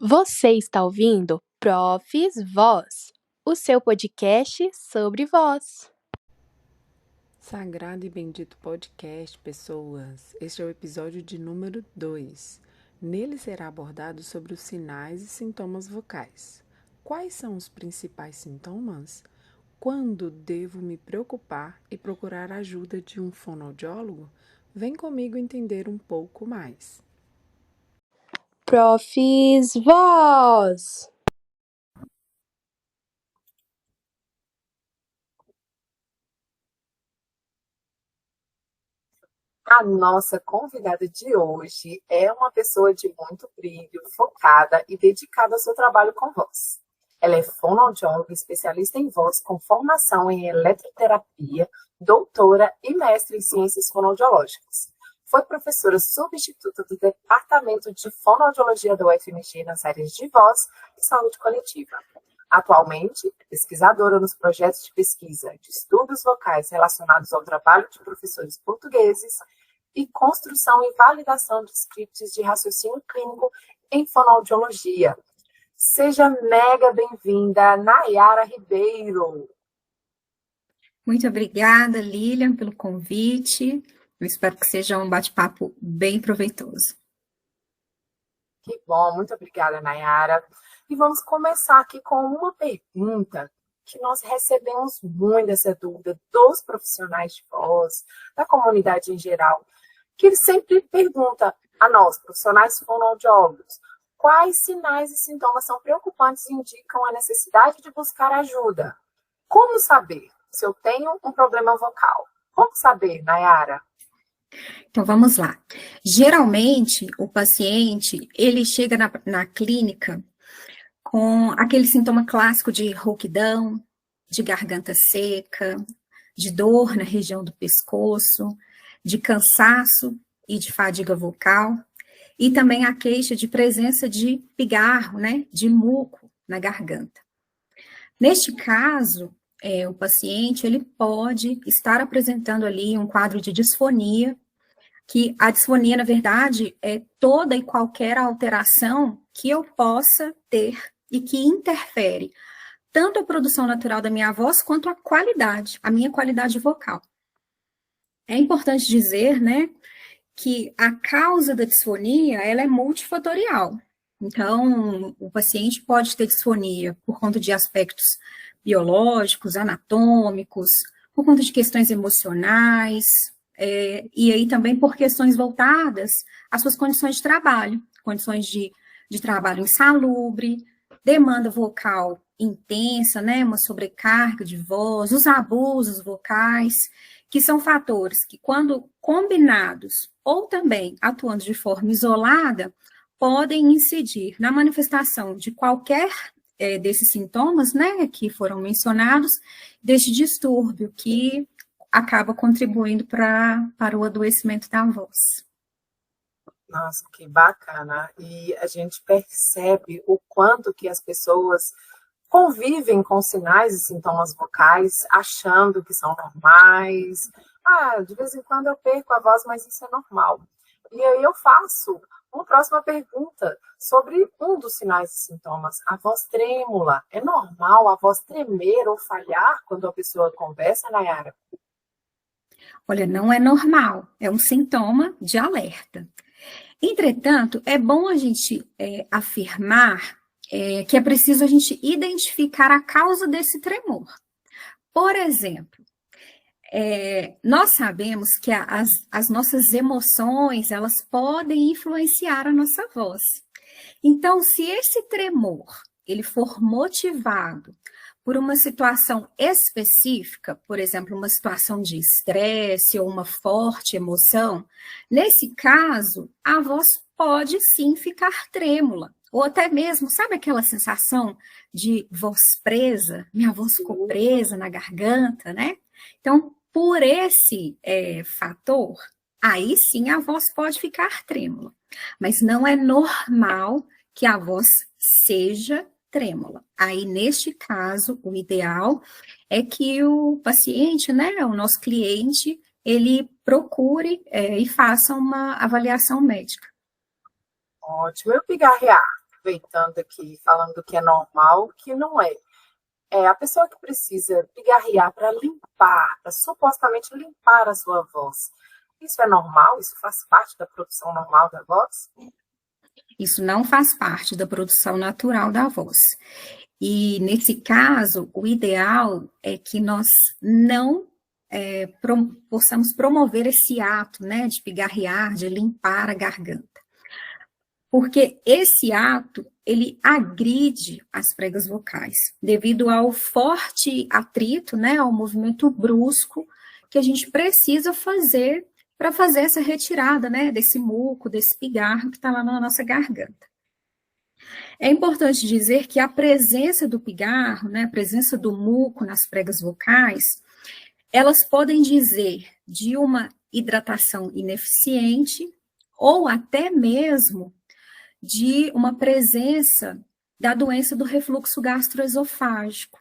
Você está ouvindo Profs Voz, o seu podcast sobre voz. Sagrado e bendito podcast, pessoas. Este é o episódio de número 2. Nele será abordado sobre os sinais e sintomas vocais. Quais são os principais sintomas? Quando devo me preocupar e procurar a ajuda de um fonoaudiólogo? Vem comigo entender um pouco mais. Profs Voz! A nossa convidada de hoje é uma pessoa de muito brilho, focada e dedicada ao seu trabalho com voz. Ela é fonoaudióloga, especialista em voz com formação em eletroterapia, doutora e mestre em ciências fonoaudiológicas. Foi professora substituta do Departamento de Fonoaudiologia da UFMG nas áreas de voz e saúde coletiva. Atualmente, é pesquisadora nos projetos de pesquisa de estudos vocais relacionados ao trabalho de professores portugueses e construção e validação de scripts de raciocínio clínico em fonoaudiologia. Seja mega bem-vinda, Nayara Ribeiro. Muito obrigada, Lilian, pelo convite. Eu espero que seja um bate-papo bem proveitoso. Que bom, muito obrigada, Nayara. E vamos começar aqui com uma pergunta que nós recebemos muito essa dúvida dos profissionais de voz, da comunidade em geral, que eles sempre perguntam a nós, profissionais fonoaudiólogos, quais sinais e sintomas são preocupantes e indicam a necessidade de buscar ajuda. Como saber se eu tenho um problema vocal? Como saber, Nayara? Então, vamos lá. Geralmente, o paciente, ele chega na clínica com aquele sintoma clássico de rouquidão, de garganta seca, de dor na região do pescoço, de cansaço e de fadiga vocal, e também a queixa de presença de pigarro, né, de muco na garganta. Neste caso, o paciente ele pode estar apresentando ali um quadro de disfonia, que a disfonia, na verdade, é toda e qualquer alteração que eu possa ter e que interfere tanto a produção natural da minha voz quanto a minha qualidade vocal. É importante dizer, né, que a causa da disfonia, ela é multifatorial. Então, o paciente pode ter disfonia por conta de aspectos biológicos, anatômicos, por conta de questões emocionais, e aí também por questões voltadas às suas condições de trabalho, condições de trabalho insalubre, demanda vocal intensa, né, uma sobrecarga de voz, os abusos vocais, que são fatores que, quando combinados ou também atuando de forma isolada, podem incidir na manifestação de qualquer desses sintomas, né, que foram mencionados, deste distúrbio que acaba contribuindo para o adoecimento da voz. Nossa, que bacana. E a gente percebe o quanto que as pessoas convivem com sinais e sintomas vocais, achando que são normais. De vez em quando eu perco a voz, mas isso é normal. E aí eu faço uma próxima pergunta sobre um dos sinais e sintomas, a voz trêmula. É normal a voz tremer ou falhar quando a pessoa conversa, Nayara? Olha, não é normal, é um sintoma de alerta. Entretanto, é bom a gente afirmar que é preciso a gente identificar a causa desse tremor. Por exemplo, nós sabemos que as nossas emoções, elas podem influenciar a nossa voz. Então, se esse tremor, ele for motivado por uma situação específica, por exemplo, uma situação de estresse ou uma forte emoção, nesse caso, a voz pode sim ficar trêmula, ou até mesmo, sabe aquela sensação de voz presa? Minha voz ficou presa na garganta, né? Então, por esse fator, aí sim a voz pode ficar trêmula, mas não é normal que a voz seja trêmula. Aí, neste caso, o ideal é que o paciente, né, o nosso cliente, ele procure e faça uma avaliação médica. Ótimo. E o pigarrear? aproveitando aqui, falando que é normal, que não é. É a pessoa que precisa pigarrear para limpar, para supostamente limpar a sua voz. Isso é normal? Isso faz parte da produção normal da voz? Isso não faz parte da produção natural da voz. E, nesse caso, o ideal é que nós não possamos promover esse ato, né, de pigarrear, de limpar a garganta. Porque esse ato, ele agride as pregas vocais, devido ao forte atrito, né, ao movimento brusco que a gente precisa fazer para fazer essa retirada, né, desse muco, desse pigarro que está lá na nossa garganta. É importante dizer que a presença do pigarro, né, a presença do muco nas pregas vocais, elas podem dizer de uma hidratação ineficiente ou até mesmo de uma presença da doença do refluxo gastroesofágico,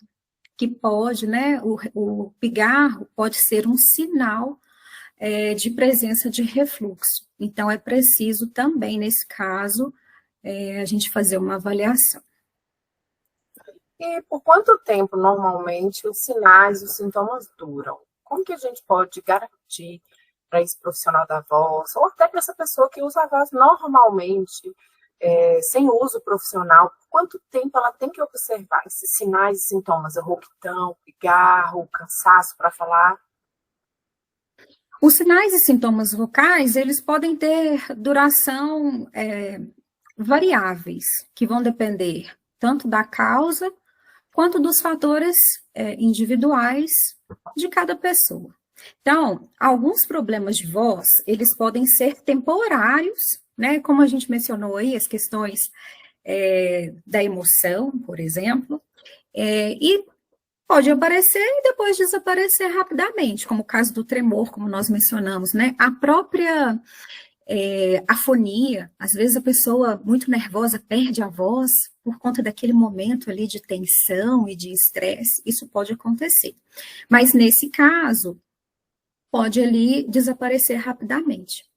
que pode, né, o pigarro pode ser um sinal de presença de refluxo. Então, é preciso também, nesse caso, a gente fazer uma avaliação. E por quanto tempo, normalmente, os sinais e os sintomas duram? Como que a gente pode garantir para esse profissional da voz, ou até para essa pessoa que usa a voz normalmente, sem uso profissional, quanto tempo ela tem que observar esses sinais e sintomas, a rouquidão, pigarro, cansaço para falar? Os sinais e sintomas vocais, eles podem ter duração variáveis, que vão depender tanto da causa quanto dos fatores individuais de cada pessoa. Então, alguns problemas de voz, eles podem ser temporários, né? Como a gente mencionou aí, as questões da emoção, por exemplo, e pode aparecer e depois desaparecer rapidamente, como o caso do tremor, como nós mencionamos, né? A própria afonia, às vezes a pessoa muito nervosa perde a voz por conta daquele momento ali de tensão e de estresse, isso pode acontecer. Mas nesse caso, pode ali desaparecer rapidamente.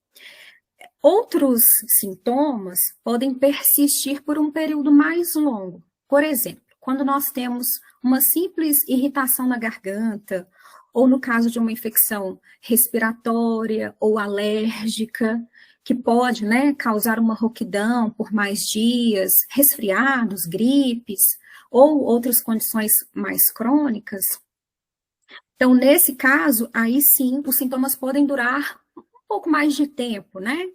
Outros sintomas podem persistir por um período mais longo. Por exemplo, quando nós temos uma simples irritação na garganta, ou no caso de uma infecção respiratória ou alérgica, que pode, né, causar uma rouquidão por mais dias, resfriados, gripes, ou outras condições mais crônicas. Então, nesse caso, aí sim, os sintomas podem durar um pouco mais de tempo, né?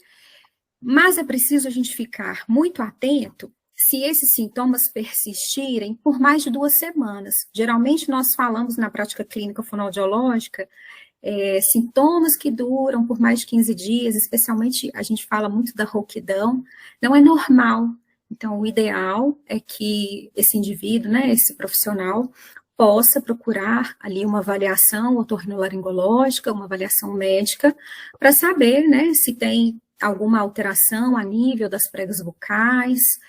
Mas é preciso a gente ficar muito atento se esses sintomas persistirem por mais de 2 semanas. Geralmente, nós falamos na prática clínica fonoaudiológica sintomas que duram por mais de 15 dias, especialmente a gente fala muito da rouquidão, não é normal. Então, o ideal é que esse indivíduo, né, esse profissional, possa procurar ali uma avaliação otorrinolaringológica, uma avaliação médica, para saber, né, se tem alguma alteração a nível das pregas vocais,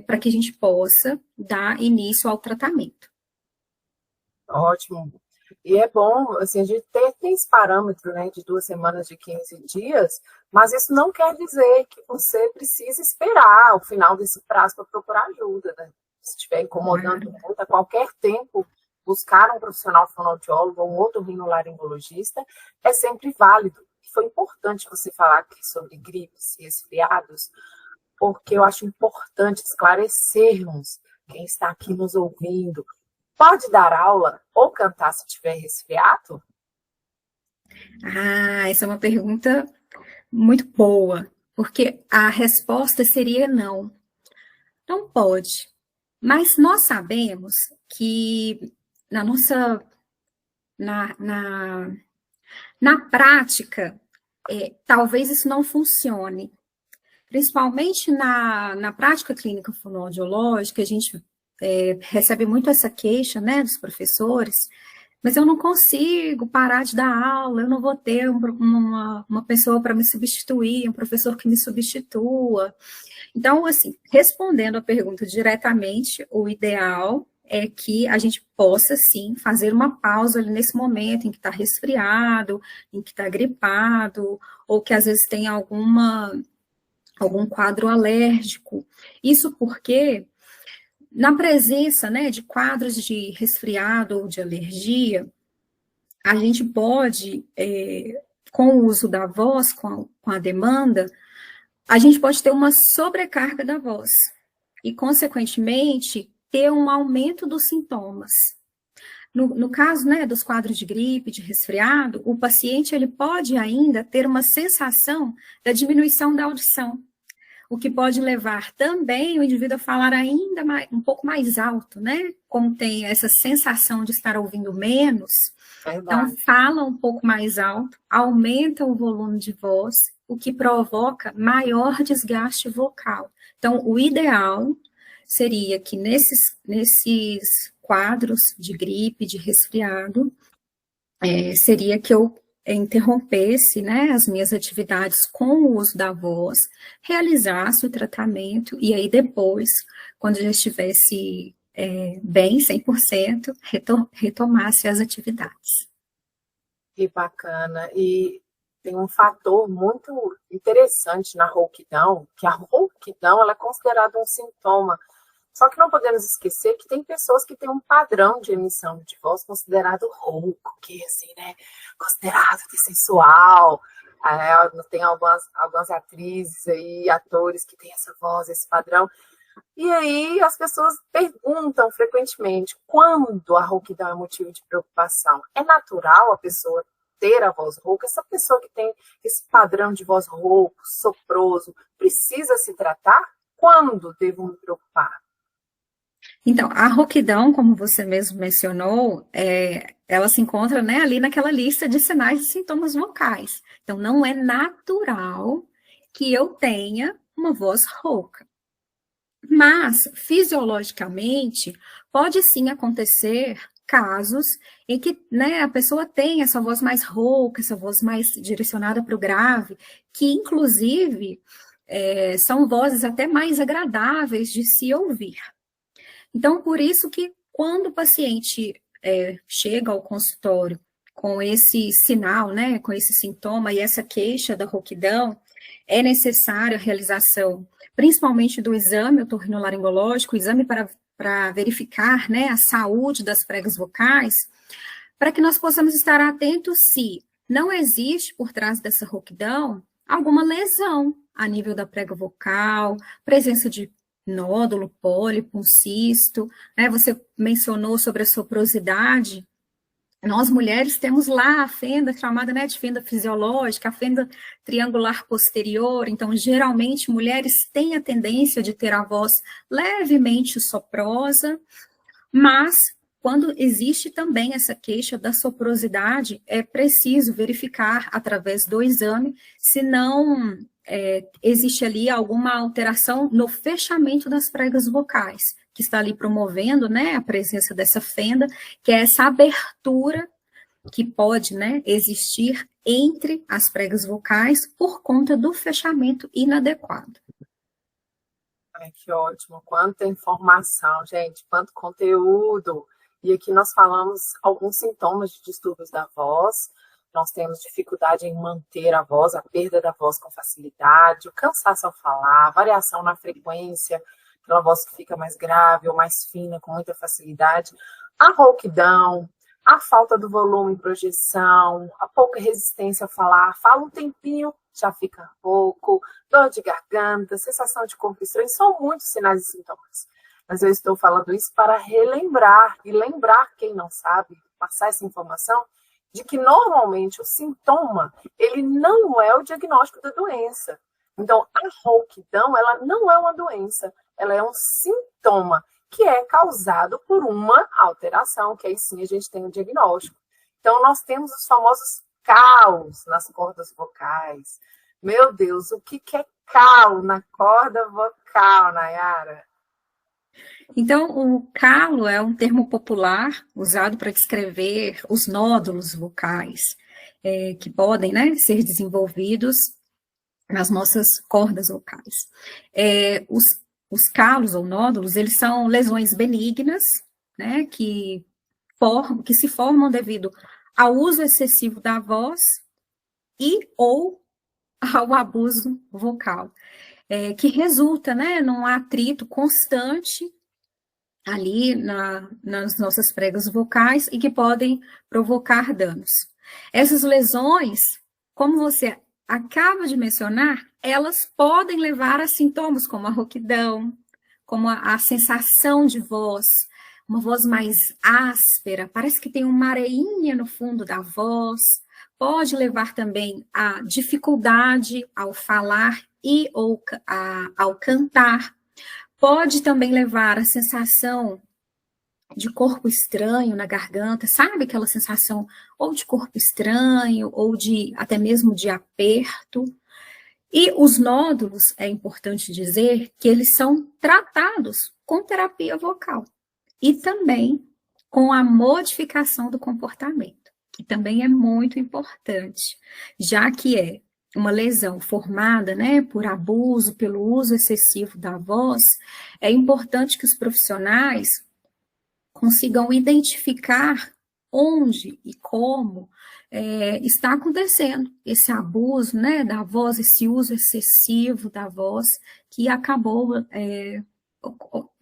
para que a gente possa dar início ao tratamento. Ótimo. E é bom, assim, a gente tem esse parâmetro, né, de 2 semanas, de 15 dias, mas isso não quer dizer que você precisa esperar o final desse prazo para procurar ajuda, né? Se estiver incomodando muito, a qualquer tempo, buscar um profissional fonoaudiólogo ou um otorrinolaringologista é sempre válido. Foi importante você falar aqui sobre gripes e resfriados, porque eu acho importante esclarecermos quem está aqui nos ouvindo. Pode dar aula ou cantar se tiver resfriado? Essa é uma pergunta muito boa, porque a resposta seria não. Não pode. Mas nós sabemos que na prática, talvez isso não funcione. Principalmente na prática clínica fonoaudiológica, a gente recebe muito essa queixa, né, dos professores, mas eu não consigo parar de dar aula, eu não vou ter uma pessoa para me substituir, um professor que me substitua. Então, assim, respondendo a pergunta diretamente, o ideal é que a gente possa, sim, fazer uma pausa ali nesse momento em que está resfriado, em que está gripado, ou que às vezes tem alguma algum quadro alérgico. Isso porque, na presença, né, de quadros de resfriado ou de alergia, a gente pode, com o uso da voz, com a demanda, a gente pode ter uma sobrecarga da voz e, consequentemente, ter um aumento dos sintomas. No caso, né, dos quadros de gripe, de resfriado, o paciente ele pode ainda ter uma sensação da diminuição da audição, o que pode levar também o indivíduo a falar ainda um pouco mais alto, né? Como tem essa sensação de estar ouvindo menos, então fala um pouco mais alto, aumenta o volume de voz, o que provoca maior desgaste vocal. Então, o ideal seria que nesses quadros de gripe, de resfriado, seria que eu interrompesse, né, as minhas atividades com o uso da voz, realizasse o tratamento e aí depois, quando já estivesse bem, 100%, retomasse as atividades. Que bacana. E tem um fator muito interessante na rouquidão, que a rouquidão ela é considerada um sintoma. Só que não podemos esquecer que tem pessoas que têm um padrão de emissão de voz considerado rouco, que assim, né, considerado sensual. Tem algumas atrizes e atores que têm essa voz, esse padrão. E aí as pessoas perguntam frequentemente quando a rouquidão é motivo de preocupação. É natural a pessoa ter a voz rouca? Essa pessoa que tem esse padrão de voz rouco, soproso, precisa se tratar? Quando devo me preocupar? Então, a rouquidão, como você mesmo mencionou, ela se encontra, né, ali naquela lista de sinais e sintomas vocais. Então, não é natural que eu tenha uma voz rouca. Mas, fisiologicamente, pode sim acontecer casos em que, né, a pessoa tem essa voz mais rouca, essa voz mais direcionada para o grave, que, inclusive, são vozes até mais agradáveis de se ouvir. Então, por isso que quando o paciente chega ao consultório com esse sinal, né, com esse sintoma e essa queixa da rouquidão, é necessária a realização, principalmente do exame otorrinolaringológico, o exame para verificar, né, a saúde das pregas vocais, para que nós possamos estar atentos se não existe por trás dessa rouquidão alguma lesão a nível da prega vocal, presença de nódulo, pólipo, um cisto, né? Você mencionou sobre a soprosidade. Nós, mulheres, temos lá a fenda chamada, né, de fenda fisiológica, a fenda triangular posterior. Então, geralmente, mulheres têm a tendência de ter a voz levemente soprosa, mas quando existe também essa queixa da soprosidade, é preciso verificar através do exame se não existe ali alguma alteração no fechamento das pregas vocais, que está ali promovendo, né, a presença dessa fenda, que é essa abertura que pode, né, existir entre as pregas vocais por conta do fechamento inadequado. Ai, que ótimo, quanta informação, gente, quanto conteúdo. E aqui nós falamos alguns sintomas de distúrbios da voz. Nós temos dificuldade em manter a voz, a perda da voz com facilidade, o cansaço ao falar, a variação na frequência, aquela voz que fica mais grave ou mais fina com muita facilidade, a rouquidão, a falta do volume em projeção, a pouca resistência ao falar, fala um tempinho, já fica rouco, dor de garganta, sensação de corpo estranho, são muitos sinais e sintomas. Mas eu estou falando isso para relembrar e lembrar quem não sabe, passar essa informação, de que normalmente o sintoma, ele não é o diagnóstico da doença. Então, a rouquidão, ela não é uma doença, ela é um sintoma que é causado por uma alteração, que aí sim a gente tem o diagnóstico. Então, nós temos os famosos calos nas cordas vocais. Meu Deus, o que é calo na corda vocal, Nayara? Então, o calo é um termo popular usado para descrever os nódulos vocais que podem, né, ser desenvolvidos nas nossas cordas vocais. Os calos ou nódulos, eles são lesões benignas, né, que se formam devido ao uso excessivo da voz e ou ao abuso vocal. que resulta, né, num atrito constante ali nas nossas pregas vocais e que podem provocar danos. Essas lesões, como você acaba de mencionar, elas podem levar a sintomas como a rouquidão, como a sensação de voz, uma voz mais áspera, parece que tem uma areinha no fundo da voz, pode levar também a dificuldade ao falar e ou ao cantar, pode também levar a sensação de corpo estranho na garganta, sabe aquela sensação ou de corpo estranho, ou de até mesmo de aperto. E os nódulos, é importante dizer, que eles são tratados com terapia vocal e também com a modificação do comportamento, que também é muito importante, já que é uma lesão formada, né, por abuso, pelo uso excessivo da voz, é importante que os profissionais consigam identificar onde e como está acontecendo esse abuso, né, da voz, esse uso excessivo da voz, que acabou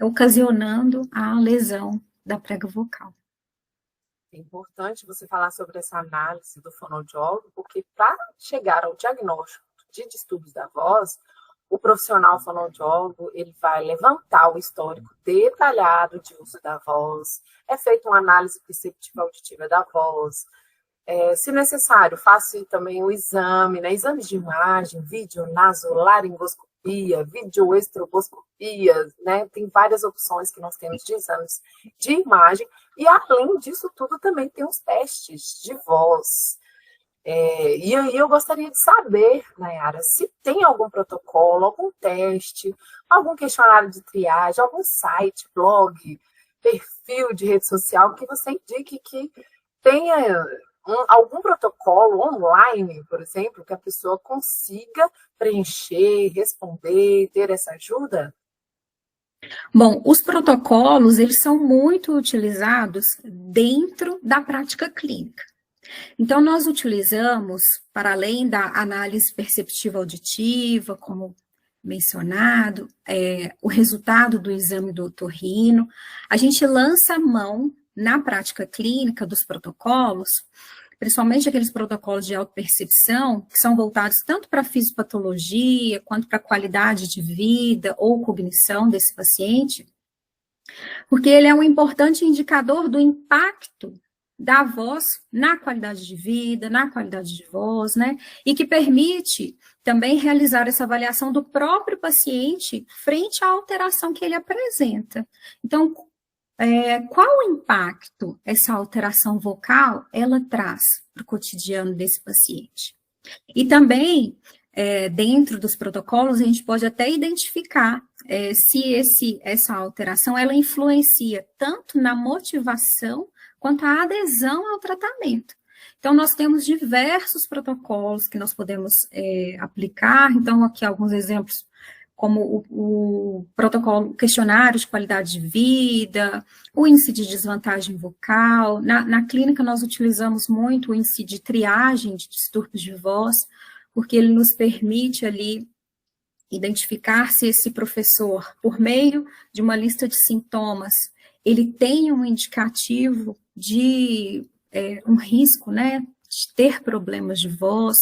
ocasionando a lesão da prega vocal. É importante você falar sobre essa análise do fonoaudiólogo, porque para chegar ao diagnóstico de distúrbios da voz, o profissional fonoaudiólogo, ele vai levantar o histórico detalhado de uso da voz, é feita uma análise perceptiva auditiva da voz, se necessário, faça também o exame, né? Exames de imagem, vídeo nasolaringoscopia, videoestroboscopia, né? Tem várias opções que nós temos de exames de imagem, e além disso tudo também tem os testes de voz. E aí eu gostaria de saber, Nayara, se tem algum protocolo, algum teste, algum questionário de triagem, algum site, blog, perfil de rede social que você indique que tenha algum protocolo online, por exemplo, que a pessoa consiga preencher, responder, ter essa ajuda? Bom, os protocolos, eles são muito utilizados dentro da prática clínica. Então, nós utilizamos, para além da análise perceptiva auditiva, como mencionado, o resultado do exame do otorrino, a gente lança a mão na prática clínica dos protocolos, principalmente aqueles protocolos de autopercepção, que são voltados tanto para a fisiopatologia, quanto para a qualidade de vida ou cognição desse paciente, porque ele é um importante indicador do impacto da voz na qualidade de vida, na qualidade de voz, né? E que permite também realizar essa avaliação do próprio paciente frente à alteração que ele apresenta. Então, qual o impacto essa alteração vocal essa traz para o cotidiano desse paciente? E também, dentro dos protocolos, a gente pode até identificar se essa alteração ela influencia tanto na motivação quanto à adesão ao tratamento. Então, nós temos diversos protocolos que nós podemos aplicar. Então, aqui alguns exemplos, como o protocolo questionário de qualidade de vida, o índice de desvantagem vocal. Na clínica, nós utilizamos muito o índice de triagem de distúrbios de voz, porque ele nos permite ali identificar se esse professor, por meio de uma lista de sintomas, ele tem um indicativo de um risco, né, de ter problemas de voz,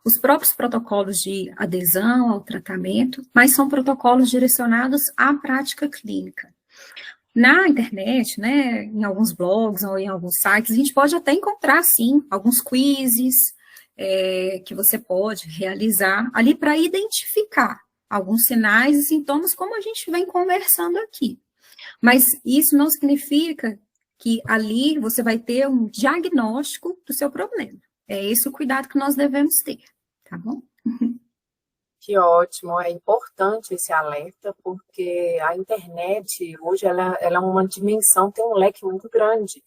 os próprios protocolos de adesão ao tratamento, mas são protocolos direcionados à prática clínica. Na internet, né, em alguns blogs ou em alguns sites, a gente pode até encontrar, sim, alguns quizzes que você pode realizar ali para identificar alguns sinais e sintomas, como a gente vem conversando aqui. Mas isso não significa que ali você vai ter um diagnóstico do seu problema. É esse o cuidado que nós devemos ter, tá bom? Que ótimo, é importante esse alerta, porque a internet, hoje, ela é uma dimensão, tem um leque muito grande.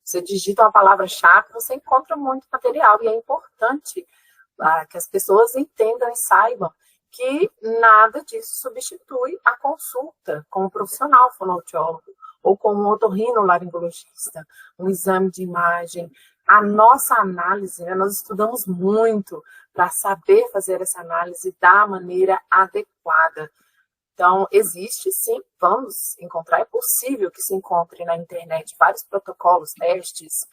Você digita uma palavra-chave, você encontra muito material, e é importante que as pessoas entendam e saibam que nada disso substitui a consulta com um profissional fonoaudiólogo ou com um otorrinolaringologista, um exame de imagem, a nossa análise, né, nós estudamos muito para saber fazer essa análise da maneira adequada. Então, existe sim, vamos encontrar, é possível que se encontre na internet vários protocolos, testes,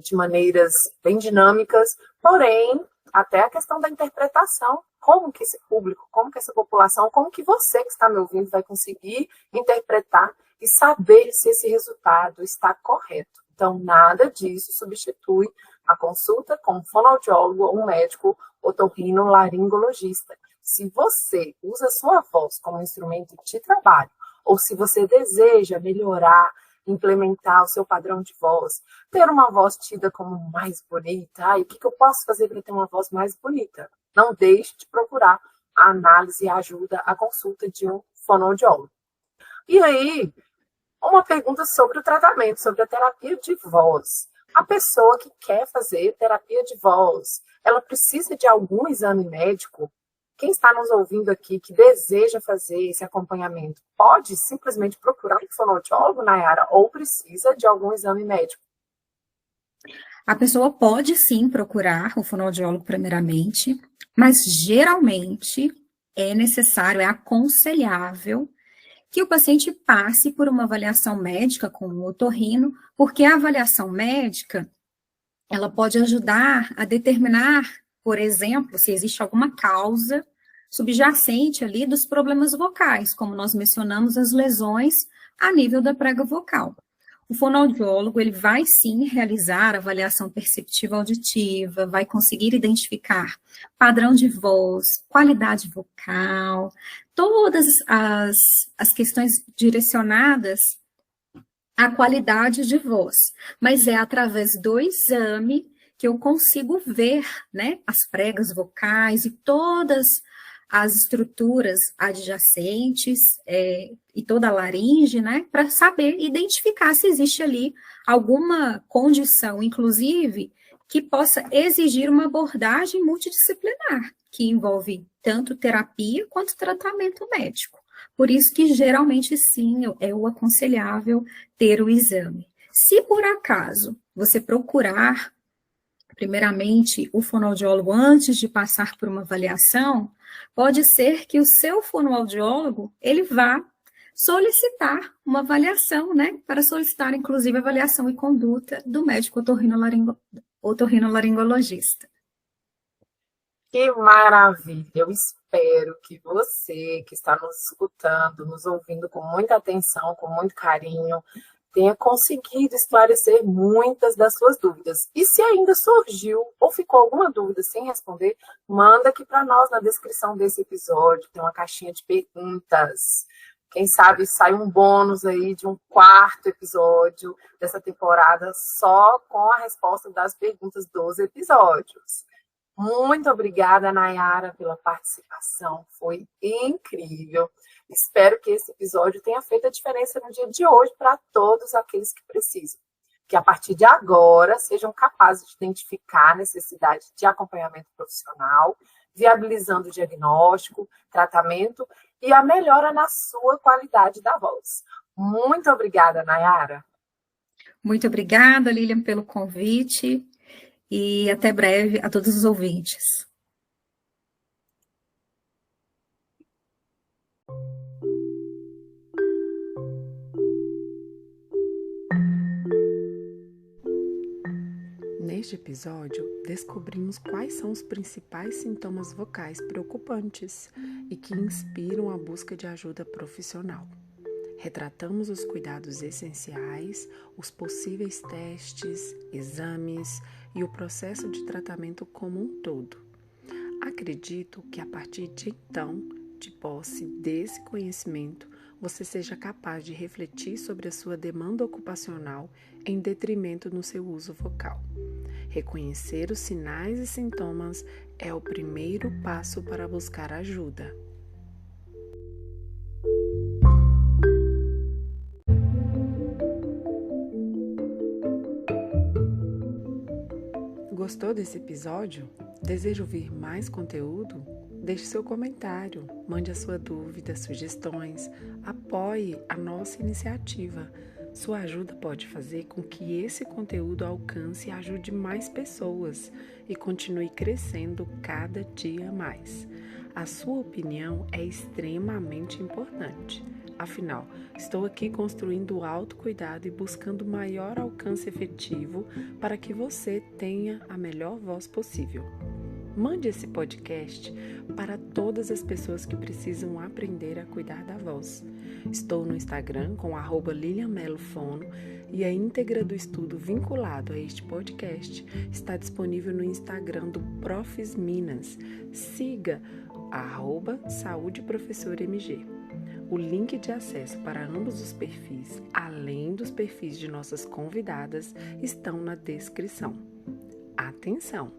de maneiras bem dinâmicas, porém, até a questão da interpretação, como que esse público, como que essa população, como que você que está me ouvindo vai conseguir interpretar e saber se esse resultado está correto. Então, nada disso substitui a consulta com um fonoaudiólogo ou um médico otorrinolaringologista. Se você usa a sua voz como instrumento de trabalho, ou se você deseja melhorar, implementar o seu padrão de voz, ter uma voz tida como mais bonita, e o que eu posso fazer para ter uma voz mais bonita? Não deixe de procurar a análise, a ajuda, a consulta de um fonoaudiólogo. E aí, uma pergunta sobre o tratamento, sobre a terapia de voz. A pessoa que quer fazer terapia de voz, ela precisa de algum exame médico? Quem está nos ouvindo aqui, que deseja fazer esse acompanhamento, pode simplesmente procurar um fonoaudiólogo, Nayara, ou precisa de algum exame médico? A pessoa pode sim procurar o fonoaudiólogo primeiramente, mas geralmente é necessário, é aconselhável que o paciente passe por uma avaliação médica com o otorrino, porque a avaliação médica, ela pode ajudar a determinar, por exemplo, se existe alguma causa subjacente ali dos problemas vocais, como nós mencionamos as lesões a nível da prega vocal. O fonoaudiólogo, ele vai sim realizar avaliação perceptiva auditiva, vai conseguir identificar padrão de voz, qualidade vocal, todas as questões direcionadas à qualidade de voz. Mas é através do exame que eu consigo ver, né, as pregas vocais e todas as estruturas adjacentes e toda a laringe, né, para saber identificar se existe ali alguma condição, inclusive, que possa exigir uma abordagem multidisciplinar, que envolve tanto terapia quanto tratamento médico. Por isso que, geralmente, sim, é o aconselhável ter o exame. Se, por acaso, você procurar, primeiramente, o fonoaudiólogo antes de passar por uma avaliação, pode ser que o seu fonoaudiólogo, ele vá solicitar uma avaliação, né, para solicitar, inclusive, avaliação e conduta do médico otorrinolaringologista. Que maravilha! Eu espero que você, que está nos escutando, nos ouvindo com muita atenção, com muito carinho, tenha conseguido esclarecer muitas das suas dúvidas. E se ainda surgiu ou ficou alguma dúvida sem responder, manda aqui para nós na descrição desse episódio, tem uma caixinha de perguntas. Quem sabe sai um bônus aí de um 4º episódio dessa temporada só com a resposta das perguntas dos episódios. Muito obrigada, Nayara, pela participação. Foi incrível. Espero que esse episódio tenha feito a diferença no dia de hoje para todos aqueles que precisam. Que a partir de agora sejam capazes de identificar a necessidade de acompanhamento profissional, viabilizando o diagnóstico, tratamento e a melhora na sua qualidade da voz. Muito obrigada, Nayara. Muito obrigada, Lilian, pelo convite. E até breve a todos os ouvintes. Neste episódio, descobrimos quais são os principais sintomas vocais preocupantes e que inspiram a busca de ajuda profissional. Retratamos os cuidados essenciais, os possíveis testes, exames e o processo de tratamento como um todo. Acredito que a partir de então, de posse desse conhecimento, você seja capaz de refletir sobre a sua demanda ocupacional em detrimento no seu uso vocal. Reconhecer os sinais e sintomas é o primeiro passo para buscar ajuda. Gostou desse episódio? Deseja ouvir mais conteúdo? Deixe seu comentário, mande a sua dúvida, sugestões, apoie a nossa iniciativa. Sua ajuda pode fazer com que esse conteúdo alcance e ajude mais pessoas e continue crescendo cada dia mais. A sua opinião é extremamente importante. Afinal, estou aqui construindo o autocuidado e buscando maior alcance efetivo para que você tenha a melhor voz possível. Mande esse podcast para todas as pessoas que precisam aprender a cuidar da voz. Estou no Instagram com @LilianMeloFono e a íntegra do estudo vinculado a este podcast está disponível no Instagram do Profis Minas. Siga @SaúdeProfessorMG. O link de acesso para ambos os perfis, além dos perfis de nossas convidadas, estão na descrição. Atenção!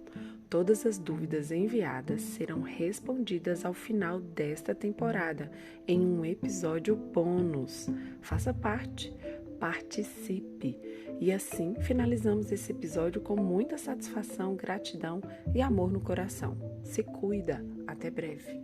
Todas as dúvidas enviadas serão respondidas ao final desta temporada, em um episódio bônus. Faça parte, participe! E assim finalizamos esse episódio com muita satisfação, gratidão e amor no coração. Se cuida! Até breve!